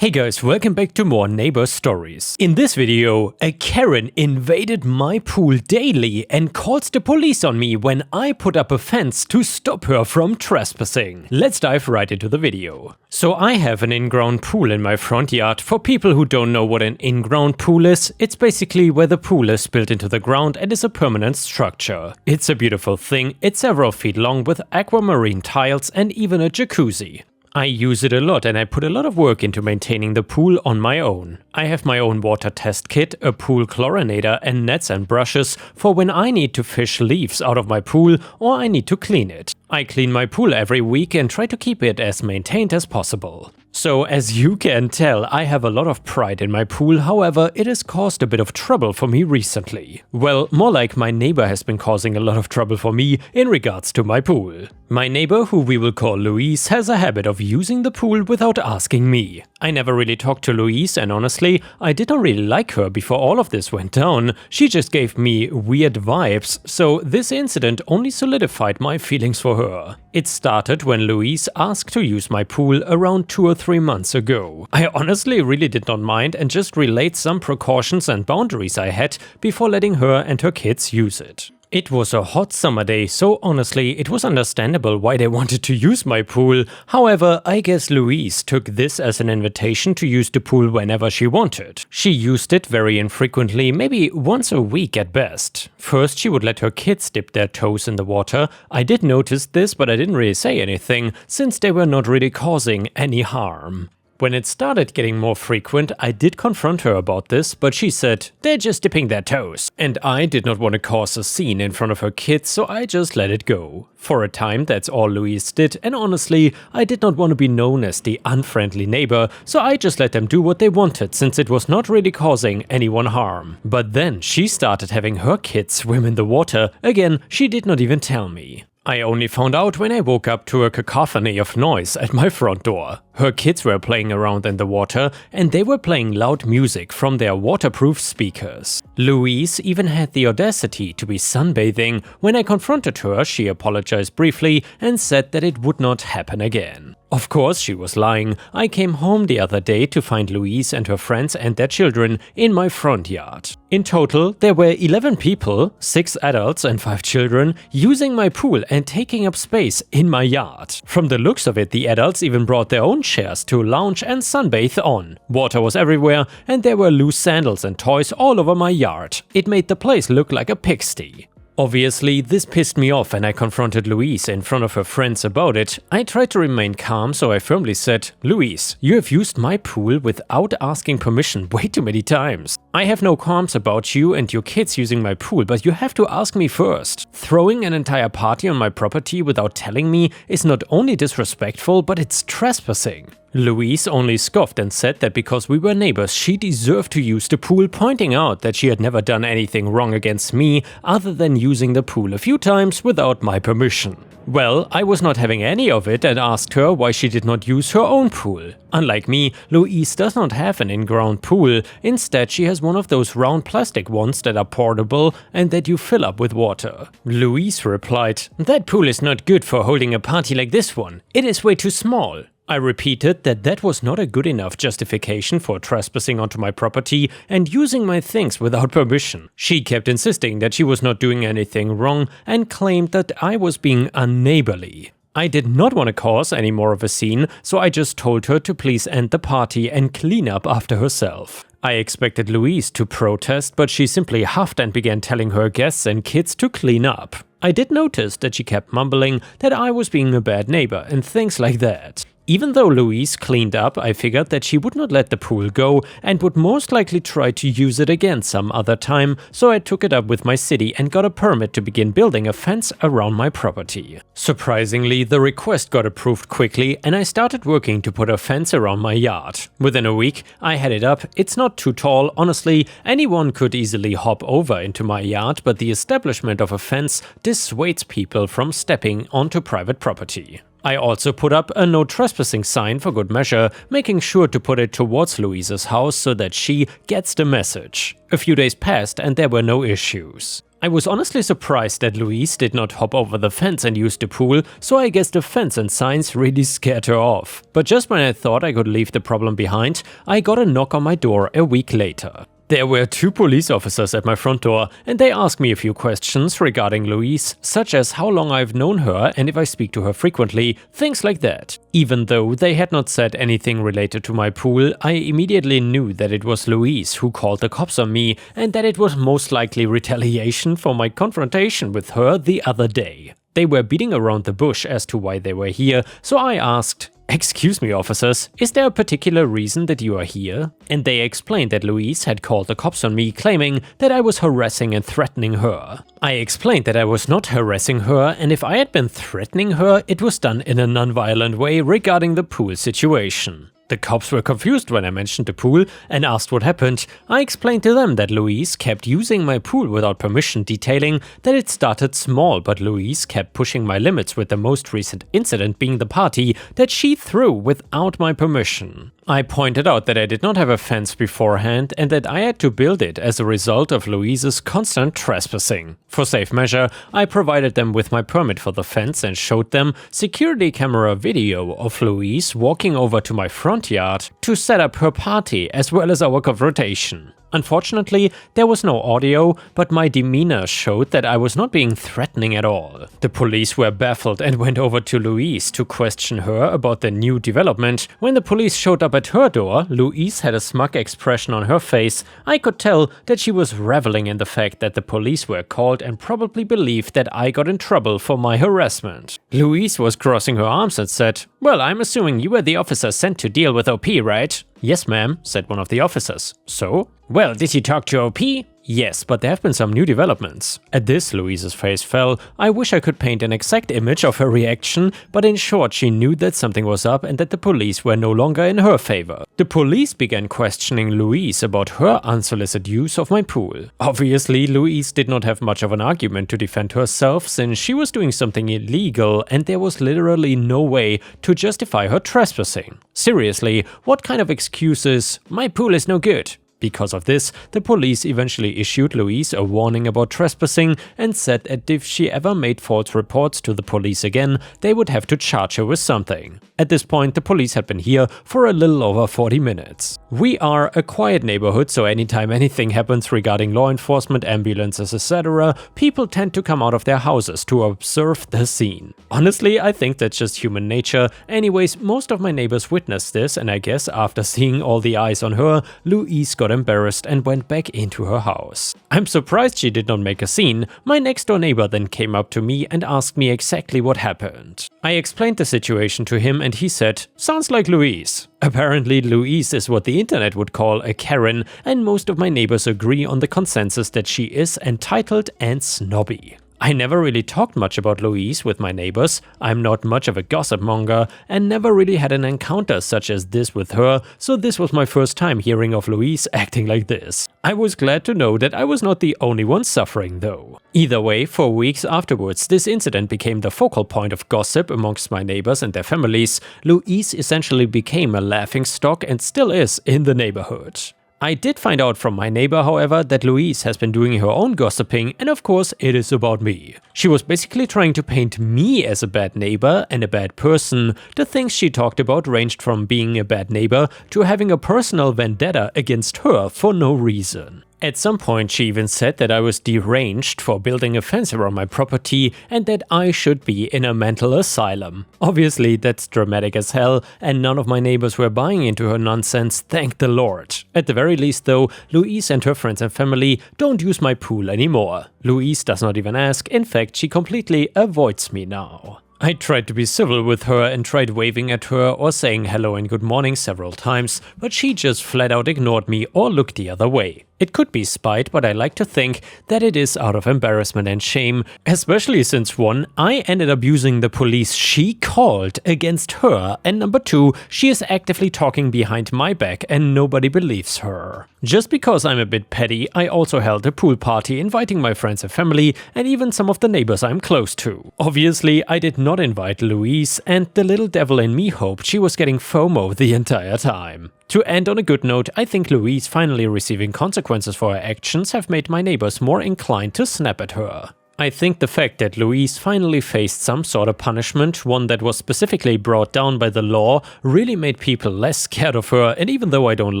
Hey guys, welcome back to more neighbor stories. In this video, a Karen invaded my pool daily and calls the police on me when I put up a fence to stop her from trespassing. Let's dive right into the video. So I have an in-ground pool in my front yard. For people who don't know what an in-ground pool is, it's basically where the pool is built into the ground and is a permanent structure. It's a beautiful thing, it's several feet long with aquamarine tiles and even a jacuzzi. I use it a lot and I put a lot of work into maintaining the pool on my own. I have my own water test kit, a pool chlorinator and nets and brushes for when I need to fish leaves out of my pool or I need to clean it. I clean my pool every week and try to keep it as maintained as possible. So as you can tell, I have a lot of pride in my pool, however, it has caused a bit of trouble for me recently. Well, more like my neighbor has been causing a lot of trouble for me in regards to my pool. My neighbor, who we will call Louise, has a habit of using the pool without asking me. I never really talked to Louise and honestly, I did not really like her before all of this went down. She just gave me weird vibes, so this incident only solidified my feelings for her. It started when Louise asked to use my pool around 2 or 3 months ago. I honestly really did not mind and just relayed some precautions and boundaries I had before letting her and her kids use it. It was a hot summer day, so honestly, it was understandable why they wanted to use my pool. However, I guess Louise took this as an invitation to use the pool whenever she wanted. She used it very infrequently, maybe once a week at best. First, she would let her kids dip their toes in the water. I did notice this, but I didn't really say anything, since they were not really causing any harm. When it started getting more frequent, I did confront her about this, but she said, "They're just dipping their toes." And I did not want to cause a scene in front of her kids, so I just let it go. For a time, that's all Louise did, and honestly, I did not want to be known as the unfriendly neighbor, so I just let them do what they wanted, since it was not really causing anyone harm. But then she started having her kids swim in the water. Again, she did not even tell me. I only found out when I woke up to a cacophony of noise at my front door. Her kids were playing around in the water and they were playing loud music from their waterproof speakers. Louise even had the audacity to be sunbathing. When I confronted her, she apologized briefly and said that it would not happen again. Of course, she was lying. I came home the other day to find Louise and her friends and their children in my front yard. In total, there were 11 people, 6 adults and 5 children, using my pool and taking up space in my yard. From the looks of it, the adults even brought their own chairs to lounge and sunbathe on. Water was everywhere and there were loose sandals and toys all over my yard. It made the place look like a pigsty. Obviously, this pissed me off and I confronted Louise in front of her friends about it. I tried to remain calm, so I firmly said, "Louise, you have used my pool without asking permission way too many times. I have no qualms about you and your kids using my pool, but you have to ask me first. Throwing an entire party on my property without telling me is not only disrespectful, but it's trespassing." Louise only scoffed and said that because we were neighbors, she deserved to use the pool, pointing out that she had never done anything wrong against me other than using the pool a few times without my permission. Well, I was not having any of it and asked her why she did not use her own pool. Unlike me, Louise does not have an in-ground pool. Instead, she has one of those round plastic ones that are portable and that you fill up with water. Louise replied, "That pool is not good for holding a party like this one. It is way too small." I repeated that that was not a good enough justification for trespassing onto my property and using my things without permission. She kept insisting that she was not doing anything wrong and claimed that I was being unneighborly. I did not want to cause any more of a scene, so I just told her to please end the party and clean up after herself. I expected Louise to protest, but she simply huffed and began telling her guests and kids to clean up. I did notice that she kept mumbling that I was being a bad neighbor and things like that. Even though Louise cleaned up, I figured that she would not let the pool go and would most likely try to use it again some other time, so I took it up with my city and got a permit to begin building a fence around my property. Surprisingly, the request got approved quickly and I started working to put a fence around my yard. Within a week, I had it up. It's not too tall, honestly, anyone could easily hop over into my yard, but the establishment of a fence dissuades people from stepping onto private property. I also put up a no trespassing sign for good measure, making sure to put it towards Louise's house so that she gets the message. A few days passed and there were no issues. I was honestly surprised that Louise did not hop over the fence and use the pool, so I guess the fence and signs really scared her off. But just when I thought I could leave the problem behind, I got a knock on my door a week later. There were 2 police officers at my front door, and they asked me a few questions regarding Louise, such as how long I've known her and if I speak to her frequently, things like that. Even though they had not said anything related to my pool, I immediately knew that it was Louise who called the cops on me and that it was most likely retaliation for my confrontation with her the other day. They were beating around the bush as to why they were here, so I asked, "Excuse me, officers, is there a particular reason that you are here?" And they explained that Louise had called the cops on me, claiming that I was harassing and threatening her. I explained that I was not harassing her, and if I had been threatening her, it was done in a non-violent way regarding the pool situation. The cops were confused when I mentioned the pool and asked what happened. I explained to them that Louise kept using my pool without permission, detailing that it started small, but Louise kept pushing my limits, with the most recent incident being the party that she threw without my permission. I pointed out that I did not have a fence beforehand and that I had to build it as a result of Louise's constant trespassing. For safe measure, I provided them with my permit for the fence and showed them security camera video of Louise walking over to my front yard to set up her party as well as our confrontation. Unfortunately, there was no audio, but my demeanor showed that I was not being threatening at all. The police were baffled and went over to Louise to question her about the new development. When the police showed up at her door, Louise had a smug expression on her face. I could tell that she was reveling in the fact that the police were called and probably believed that I got in trouble for my harassment. Louise was crossing her arms and said, "Well, I'm assuming you were the officer sent to deal with OP, right?" "Yes, ma'am," said one of the officers. "So? Well, did you talk to OP?" "Yes, but there have been some new developments." At this, Louise's face fell. I wish I could paint an exact image of her reaction, but in short, she knew that something was up and that the police were no longer in her favor. The police began questioning Louise about her unsolicited use of my pool. Obviously, Louise did not have much of an argument to defend herself, since she was doing something illegal and there was literally no way to justify her trespassing. Seriously, what kind of excuse is, "My pool is no good"? Because of this, the police eventually issued Louise a warning about trespassing and said that if she ever made false reports to the police again, they would have to charge her with something. At this point, the police had been here for a little over 40 minutes. We are a quiet neighborhood, so anytime anything happens regarding law enforcement, ambulances, etc., people tend to come out of their houses to observe the scene. Honestly, I think that's just human nature. Anyways, most of my neighbors witnessed this, and I guess after seeing all the eyes on her, Louise got embarrassed and went back into her house. I'm surprised she did not make a scene. My next door neighbor then came up to me and asked me exactly what happened. I explained the situation to him and he said, "Sounds like Louise." Apparently, Louise is what the internet would call a Karen, and most of my neighbors agree on the consensus that she is entitled and snobby. I never really talked much about Louise with my neighbors. I'm not much of a gossip monger and never really had an encounter such as this with her, so this was my first time hearing of Louise acting like this. I was glad to know that I was not the only one suffering though. Either way, for weeks afterwards, this incident became the focal point of gossip amongst my neighbors and their families. Louise essentially became a laughingstock and still is in the neighborhood. I did find out from my neighbor, however, that Louise has been doing her own gossiping, and of course it is about me. She was basically trying to paint me as a bad neighbor and a bad person. The things she talked about ranged from being a bad neighbor to having a personal vendetta against her for no reason. At some point she even said that I was deranged for building a fence around my property and that I should be in a mental asylum. Obviously that's dramatic as hell, and none of my neighbors were buying into her nonsense, thank the Lord. At the very least though, Louise and her friends and family don't use my pool anymore. Louise does not even ask, in fact she completely avoids me now. I tried to be civil with her and tried waving at her or saying hello and good morning several times, but she just flat out ignored me or looked the other way. It could be spite, but I like to think that it is out of embarrassment and shame, especially since 1, I ended up using the police she called against her, and number 2, she is actively talking behind my back and nobody believes her. Just because I'm a bit petty, I also held a pool party inviting my friends and family and even some of the neighbors I'm close to. Obviously, I did not invite Louise, and the little devil in me hoped she was getting FOMO the entire time. To end on a good note, I think Louise finally receiving consequences for her actions have made my neighbors more inclined to snap at her. I think the fact that Louise finally faced some sort of punishment, one that was specifically brought down by the law, really made people less scared of her, and even though I don't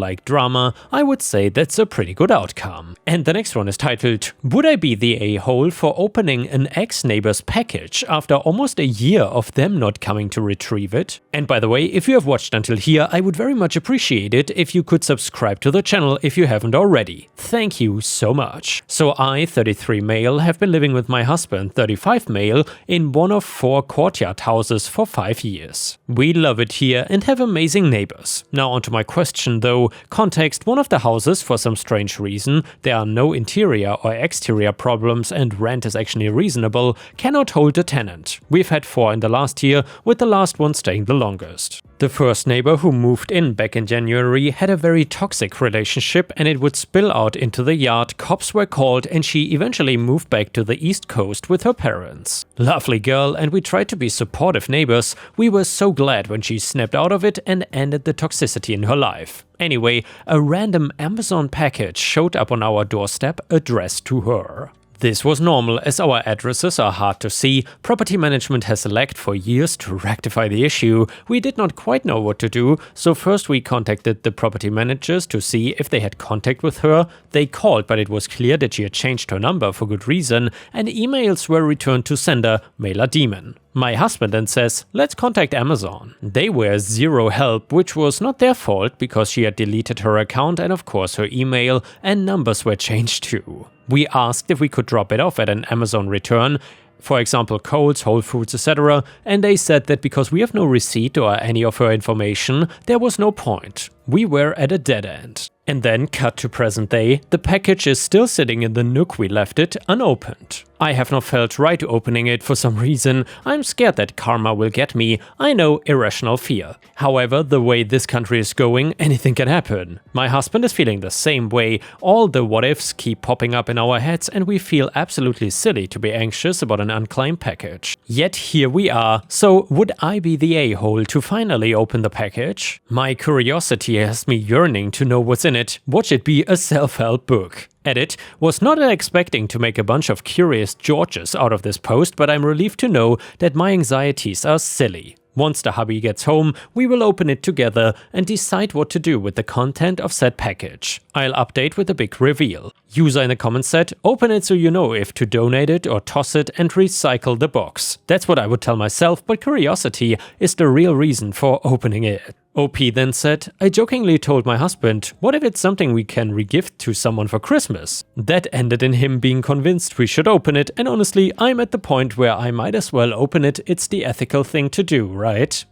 like drama, I would say that's a pretty good outcome. And the next one is titled, Would I be the a-hole for opening an ex-neighbor's package after almost a year of them not coming to retrieve it? And by the way, if you have watched until here, I would very much appreciate it if you could subscribe to the channel if you haven't already. Thank you so much. So I, 33 male, have been living with my husband, 35 male, in one of 4 courtyard houses for 5 years. We love it here and have amazing neighbors. Now onto my question though. Context: one of the houses, for some strange reason, there are no interior or exterior problems and rent is actually reasonable, cannot hold a tenant. We've had 4 in the last year, with the last one staying the longest. The first neighbor who moved in back in January had a very toxic relationship and it would spill out into the yard. Cops were called and she eventually moved back to the East Coast with her parents. Lovely girl, and we tried to be supportive neighbors. We were so glad when she snapped out of it and ended the toxicity in her life. Anyway, a random Amazon package showed up on our doorstep addressed to her. This was normal, as our addresses are hard to see. Property management has lagged for years to rectify the issue. We did not quite know what to do, so first we contacted the property managers to see if they had contact with her. They called, but it was clear that she had changed her number for good reason, and emails were returned to sender Mailer Demon. My husband then says, let's contact Amazon. They were zero help, which was not their fault because she had deleted her account and of course her email, and numbers were changed too. We asked if we could drop it off at an Amazon return, for example Kohl's, Whole Foods, etc. and they said that because we have no receipt or any of her information, there was no point. We were at a dead end. And then, cut to present day, the package is still sitting in the nook we left it, unopened. I have not felt right opening it for some reason. I'm scared that karma will get me. I know, irrational fear. However, the way this country is going, anything can happen. My husband is feeling the same way. All the what-ifs keep popping up in our heads and we feel absolutely silly to be anxious about an unclaimed package. Yet here we are. So would I be the a-hole to finally open the package? My curiosity has me yearning to know what's in it. Watch it be a self-help book. Edit: was not expecting to make a bunch of curious Georges out of this post, but I'm relieved to know that my anxieties are silly. Once the hubby gets home, we will open it together and decide what to do with the content of said package. I'll update with a big reveal. User in the comments said, open it so you know if to donate it or toss it and recycle the box. That's what I would tell myself, but curiosity is the real reason for opening it. OP then said, I jokingly told my husband, what if it's something we can regift to someone for Christmas? That ended in him being convinced we should open it, and honestly, I'm at the point where I might as well open it. It's the ethical thing to do, right?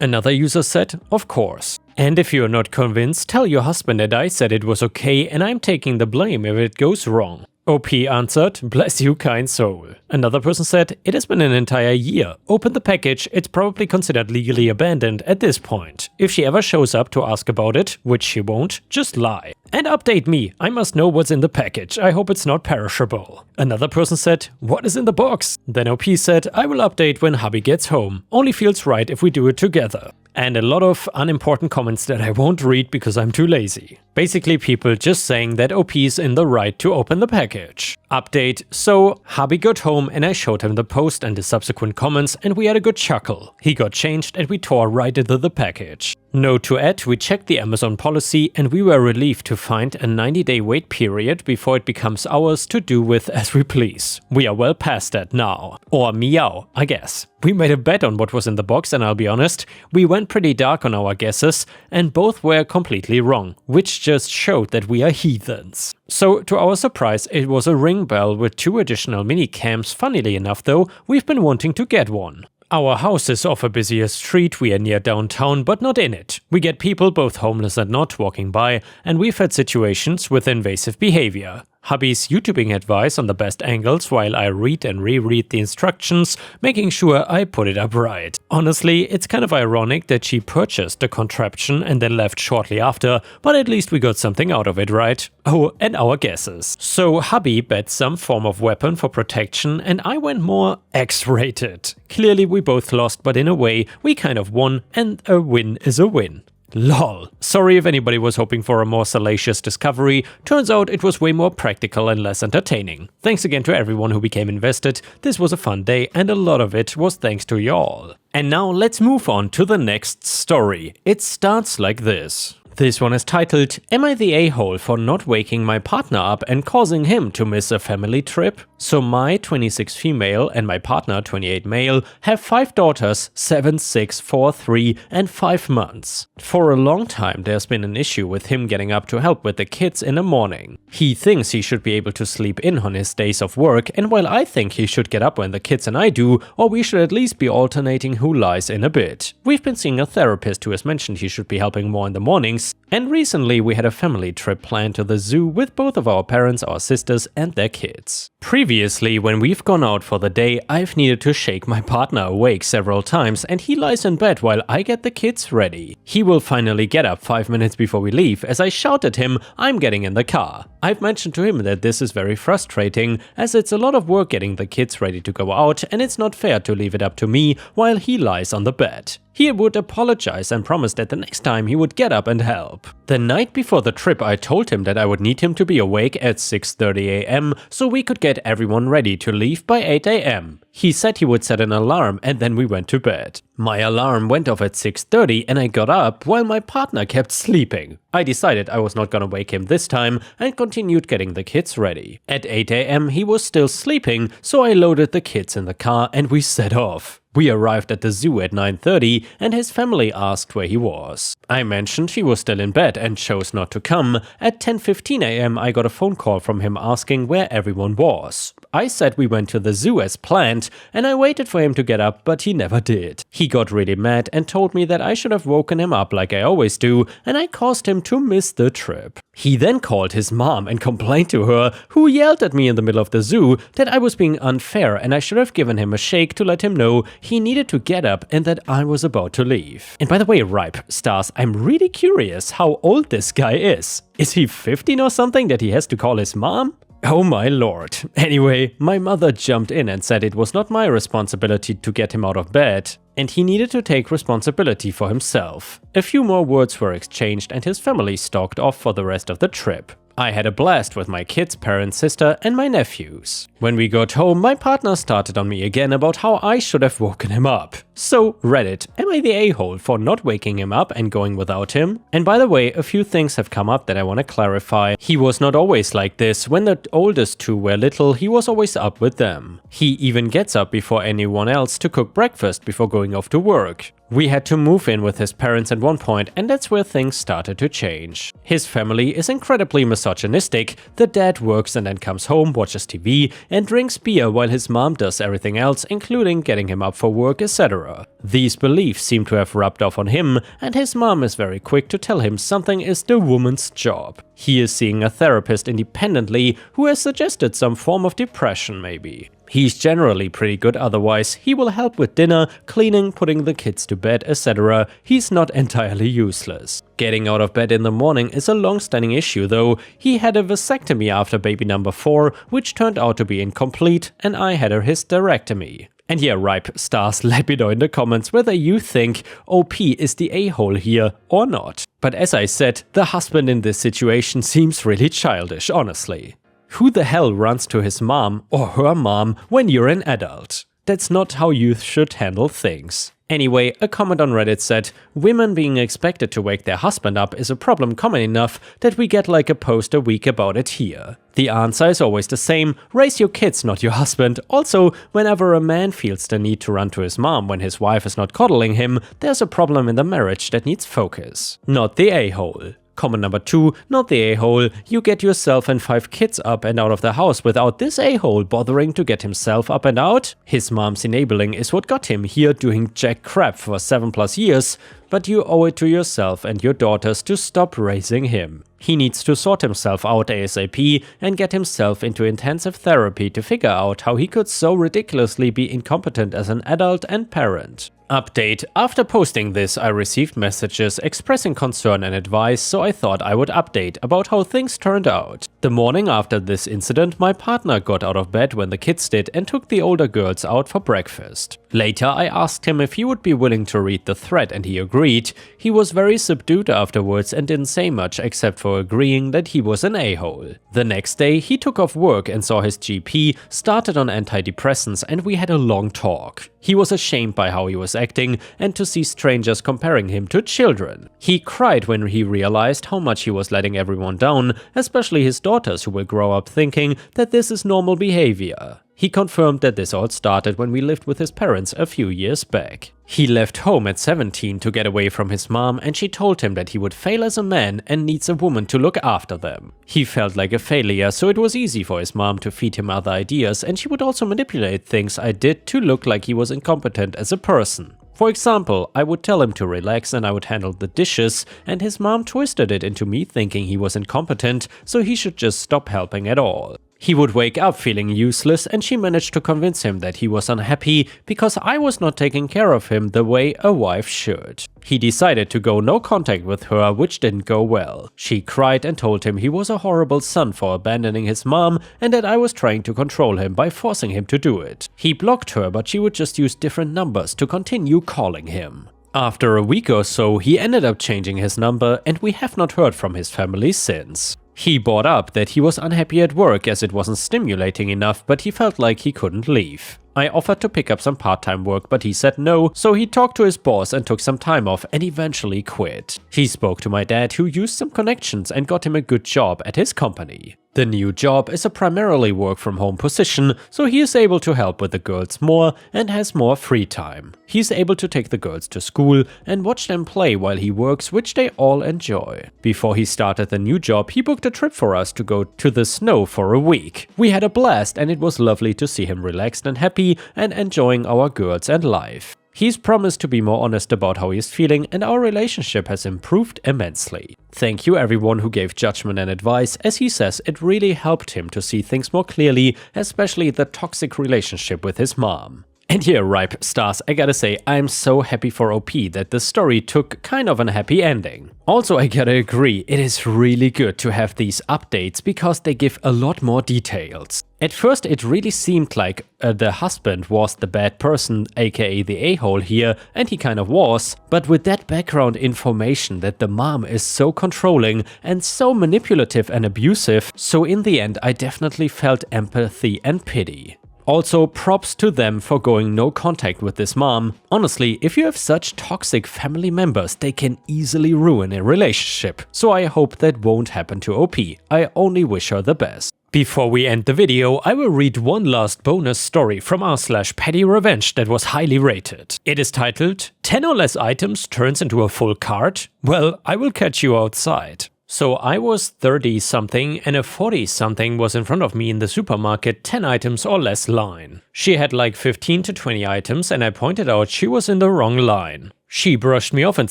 Another user said, of course. And if you're not convinced, tell your husband that I said it was okay and I'm taking the blame if it goes wrong. OP answered, bless you, kind soul. Another person said, it has been an entire year. Open the package, it's probably considered legally abandoned at this point. If she ever shows up to ask about it, which she won't, just lie. And update me, I must know what's in the package. I hope it's not perishable. Another person said, what is in the box? Then OP said, I will update when hubby gets home. Only feels right if we do it together. And a lot of unimportant comments that I won't read because I'm too lazy. Basically people just saying that OP is in the right to open the package. Update: so hubby got home and I showed him the post and the subsequent comments and we had a good chuckle. He got changed and we tore right into the package. Note to add, we checked the Amazon policy and we were relieved to find a 90-day wait period before it becomes ours to do with as we please. We are well past that now. Or meow, I guess. We made a bet on what was in the box and I'll be honest, we went pretty dark on our guesses and both were completely wrong, which just showed that we are heathens. So to our surprise, it was a ring bell with 2 additional mini cams. Funnily enough though, we've been wanting to get one. Our house is off a busier street, we are near downtown, but not in it. We get people, both homeless and not, walking by, and we've had situations with invasive behavior. Hubby's YouTubing advice on the best angles while I read and reread the instructions, making sure I put it up right. Honestly, it's kind of ironic that she purchased the contraption and then left shortly after, but at least we got something out of it, right? Oh, and our guesses. So hubby bet some form of weapon for protection and I went more X-rated. Clearly we both lost, but in a way we kind of won, and a win is a win. Lol. Sorry if anybody was hoping for a more salacious discovery, turns out it was way more practical and less entertaining. Thanks again to everyone who became invested, this was a fun day and a lot of it was thanks to y'all. And now let's move on to the next story. It starts like this. This one is titled, Am I the a-hole for not waking my partner up and causing him to miss a family trip? So my 26 female and my partner 28 male have 5 daughters, 7, 6, 4, 3 and 5 months. For a long time there's been an issue with him getting up to help with the kids in the morning. He thinks he should be able to sleep in on his days of work, and while I think he should get up when the kids and I do, or we should at least be alternating who lies in a bit. We've been seeing a therapist who has mentioned he should be helping more in the mornings, and recently we had a family trip planned to the zoo with both of our parents, our sisters and their kids. Previously, when we've gone out for the day, I've needed to shake my partner awake several times and he lies in bed while I get the kids ready. He will finally get up 5 minutes before we leave as I shout at him, I'm getting in the car. I've mentioned to him that this is very frustrating as it's a lot of work getting the kids ready to go out and it's not fair to leave it up to me while he lies on the bed. He would apologize and promised that the next time he would get up and help. The night before the trip I told him that I would need him to be awake at 6:30 AM so we could get everyone ready to leave by 8 AM. He said he would set an alarm and then we went to bed. My alarm went off at 6:30 and I got up while my partner kept sleeping. I decided I was not gonna wake him this time and continued getting the kids ready. At 8 AM he was still sleeping, so I loaded the kids in the car and we set off. We arrived at the zoo at 9:30 and his family asked where he was. I mentioned he was still in bed and chose not to come. At 10:15 AM I got a phone call from him asking where everyone was. I said we went to the zoo as planned and I waited for him to get up, but he never did. He got really mad and told me that I should have woken him up like I always do, and I caused him to miss the trip. He then called his mom and complained to her, who yelled at me in the middle of the zoo that I was being unfair and I should have given him a shake to let him know he needed to get up and that I was about to leave. And by the way, Ripe Stars, I'm really curious how old this guy is. Is he 15 or something that he has to call his mom? Oh my lord. Anyway, my mother jumped in and said it was not my responsibility to get him out of bed, and he needed to take responsibility for himself. A few more words were exchanged and his family stalked off for the rest of the trip. I had a blast with my kids' parents, sister and my nephews. When we got home, my partner started on me again about how I should have woken him up. So Reddit, am I the a-hole for not waking him up and going without him? And by the way, a few things have come up that I want to clarify. He was not always like this. When the oldest two were little, he was always up with them. He even gets up before anyone else to cook breakfast before going off to work. We had to move in with his parents at one point, and that's where things started to change. His family is incredibly misogynistic. The dad works and then comes home, watches TV, and drinks beer while his mom does everything else, including getting him up for work, etc. These beliefs seem to have rubbed off on him, and his mom is very quick to tell him something is the woman's job. He is seeing a therapist independently who has suggested some form of depression maybe. He's generally pretty good otherwise. He will help with dinner, cleaning, putting the kids to bed, etc. He's not entirely useless. Getting out of bed in the morning is a long-standing issue though. He had a vasectomy after baby number 4, which turned out to be incomplete, and I had a hysterectomy. And yeah, Ripe Stars, let me know in the comments whether you think OP is the a-hole here or not. But as I said, the husband in this situation seems really childish, honestly. Who the hell runs to his mom or her mom when you're an adult? That's not how youth should handle things. Anyway, a comment on Reddit said, women being expected to wake their husband up is a problem common enough that we get like a post a week about it here. The answer is always the same, raise your kids, not your husband. Also, whenever a man feels the need to run to his mom when his wife is not coddling him, there's a problem in the marriage that needs focus. Not the a-hole. Comment number 2, not the a-hole. You get yourself and 5 kids up and out of the house without this a-hole bothering to get himself up and out? His mom's enabling is what got him here doing jack crap for 7+ years, but you owe it to yourself and your daughters to stop raising him. He needs to sort himself out ASAP and get himself into intensive therapy to figure out how he could so ridiculously be incompetent as an adult and parent. Update: after posting this, I received messages expressing concern and advice, so I thought I would update about how things turned out. The morning after this incident, my partner got out of bed when the kids did and took the older girls out for breakfast. Later, I asked him if he would be willing to read the thread and he agreed. He was very subdued afterwards and didn't say much except for agreeing that he was an a-hole. The next day, he took off work and saw his GP, started on antidepressants, and we had a long talk. He was ashamed by how he was acting and to see strangers comparing him to children. He cried when he realized how much he was letting everyone down, especially his daughters who will grow up thinking that this is normal behavior. He confirmed that this all started when we lived with his parents a few years back. He left home at 17 to get away from his mom, and she told him that he would fail as a man and needs a woman to look after them. He felt like a failure, so it was easy for his mom to feed him other ideas, and she would also manipulate things I did to look like he was incompetent as a person. For example, I would tell him to relax and I would handle the dishes, and his mom twisted it into me thinking he was incompetent, so he should just stop helping at all. He would wake up feeling useless, and she managed to convince him that he was unhappy because I was not taking care of him the way a wife should. He decided to go no contact with her, which didn't go well. She cried and told him he was a horrible son for abandoning his mom and that I was trying to control him by forcing him to do it. He blocked her, but she would just use different numbers to continue calling him. After a week or so, he ended up changing his number, and we have not heard from his family since. He brought up that he was unhappy at work as it wasn't stimulating enough, but he felt like he couldn't leave. I offered to pick up some part-time work, but he said no, so he talked to his boss and took some time off and eventually quit. He spoke to my dad, who used some connections and got him a good job at his company. The new job is a primarily work-from-home position, so he is able to help with the girls more and has more free time. He's able to take the girls to school and watch them play while he works, which they all enjoy. Before he started the new job, he booked a trip for us to go to the snow for a week. We had a blast, and it was lovely to see him relaxed and happy and enjoying our girls and life. He's promised to be more honest about how he's feeling, and our relationship has improved immensely. Thank you everyone who gave judgment and advice, as he says it really helped him to see things more clearly, especially the toxic relationship with his mom. And here, Ripe Stars, I gotta say, I'm so happy for OP that the story took kind of a happy ending. Also, I gotta agree, it is really good to have these updates because they give a lot more details. At first, it really seemed like the husband was the bad person, aka the a-hole here, and he kind of was. But with that background information that the mom is so controlling and so manipulative and abusive, so in the end I definitely felt empathy and pity. Also, props to them for going no contact with this mom. Honestly, if you have such toxic family members, they can easily ruin a relationship. So I hope that won't happen to OP. I only wish her the best. Before we end the video, I will read one last bonus story from r/Petty Revenge that was highly rated. It is titled 10 or less items turns into a full cart? Well, I will catch you outside. So I was 30-something and a 40-something was in front of me in the supermarket 10 items or less line. She had like 15 to 20 items and I pointed out she was in the wrong line. She brushed me off and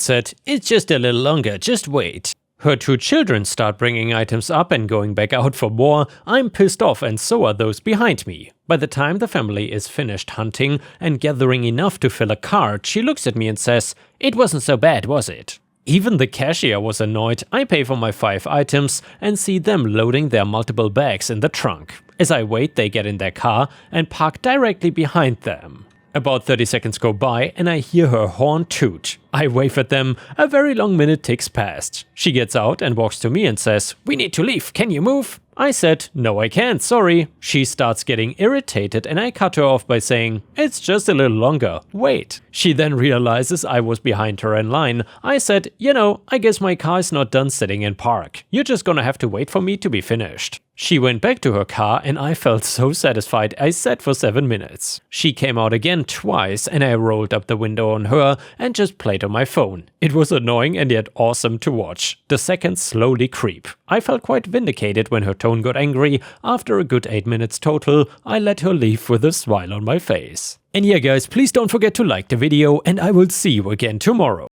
said, "It's just a little longer, just wait." Her 2 children start bringing items up and going back out for more. I'm pissed off and so are those behind me. By the time the family is finished hunting and gathering enough to fill a cart, she looks at me and says, "It wasn't so bad, was it?" Even the cashier was annoyed. I pay for my 5 items and see them loading their multiple bags in the trunk. As I wait, they get in their car and park directly behind them. About 30 seconds go by and I hear her horn toot. I wave at them. A very long minute ticks past. She gets out and walks to me and says, "We need to leave, can you move?" I said, "No, I can't, sorry." She starts getting irritated and I cut her off by saying, "It's just a little longer, wait." She then realizes I was behind her in line. I said, "You know, I guess my car is not done sitting in park. You're just gonna have to wait for me to be finished." She went back to her car and I felt so satisfied I sat for 7 minutes. She came out again twice and I rolled up the window on her and just played on my phone. It was annoying and yet awesome to watch. The seconds slowly creep. I felt quite vindicated when her tone got angry. After a good 8 minutes total, I let her leave with a smile on my face. And yeah guys, please don't forget to like the video and I will see you again tomorrow.